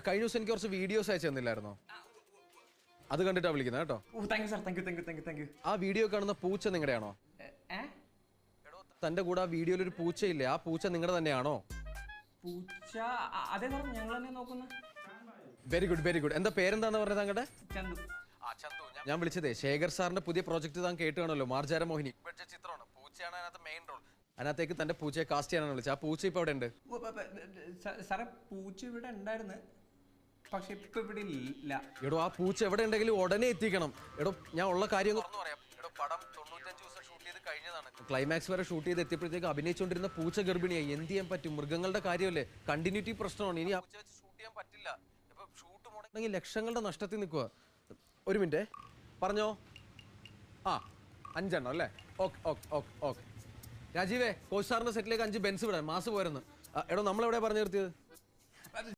കഴിഞ്ഞ ദിവസം എനിക്ക് കുറച്ച് വീഡിയോസ് അയച്ചു തന്നില്ലായിരുന്നോ? അത് കണ്ടിട്ടാ വിളിക്കുന്നത് കേട്ടോ. ആ വീഡിയോ കാണുന്ന പൂച്ച നിങ്ങളുടെയാണോ? തന്റെ കൂടെ ആ വീഡിയോയിൽ ഒരു പൂച്ചയില്ലേ, ആ പൂച്ച നിങ്ങളുടെ തന്നെയാണോ? പൂച്ച അതെ സാർ, ഞങ്ങൾ തന്നെ നോക്കുന്നത്. Very good very good. എന്താ പേരെന്താന്ന് പറഞ്ഞത് താങ്കളുടെ? ചന്തു. ഞാൻ വിളിച്ചതേ ശേഖർ സാറിന്റെ പുതിയ പ്രോജക്റ്റ് താൻ കേട്ട് കാണല്ലോ, മാർജാര മോഹിനി. ചിത്രമാണ്, പൂച്ചയാണ് അതിനകത്ത് മെയിൻ റോൾ. അതിനകത്തേക്ക് തന്റെ പൂച്ചയെ കാസ്റ്റ് ചെയ്യാനാണ് വിളിച്ചത്. ആ പൂച്ച ഇപ്പൊ അവിടെ ഉണ്ട്. സാറേ പൂച്ച ഇവിടെ ഉണ്ടായിരുന്നു, പക്ഷെ ഇപ്പൊ ഇവിടെ ഇല്ല. എടോ ആ പൂച്ച എവിടെ ഉണ്ടെങ്കിലും ഉടനെ എത്തിക്കണം. എടോ ഞാൻ ഉള്ള കാര്യം തുറന്നു പറയാം. എടോ പടം 95 ദിവസം ഷൂട്ട് ചെയ്ത് കഴിഞ്ഞതാണ്. ക്ലൈമാക്സ് വരെ ഷൂട്ട് ചെയ്ത് എത്തിയപ്പോഴത്തേക്ക് അഭിനയിച്ചുകൊണ്ടിരുന്ന പൂച്ച ഗർഭിണിയായി. എന്ത് ചെയ്യാൻ പറ്റും? മൃഗങ്ങളുടെ കാര്യമല്ലേ, കണ്ടിന്യൂറ്റി പ്രശ്നമാണ്. ഇനി ആ പൂച്ച വെച്ച് ഷൂട്ട് ചെയ്യാൻ പറ്റില്ല. ഇപ്പൊ ഷൂട്ട് മുടങ്ങി ലക്ഷങ്ങളുടെ നഷ്ടത്തിൽ നിൽക്കുക. ഒരു മിനിറ്റ് പറഞ്ഞോ. 5 എണ്ണം അല്ലേ? Okay okay okay okay. രാജീവേ, കോച്ച് സാറിന്റെ സെറ്റിലേക്ക് 5 ബെൻസ് വിടാൻ മാസ് പോയിരുന്നു. എടോ നമ്മളെവിടെ പറഞ്ഞു നിർത്തിയത്?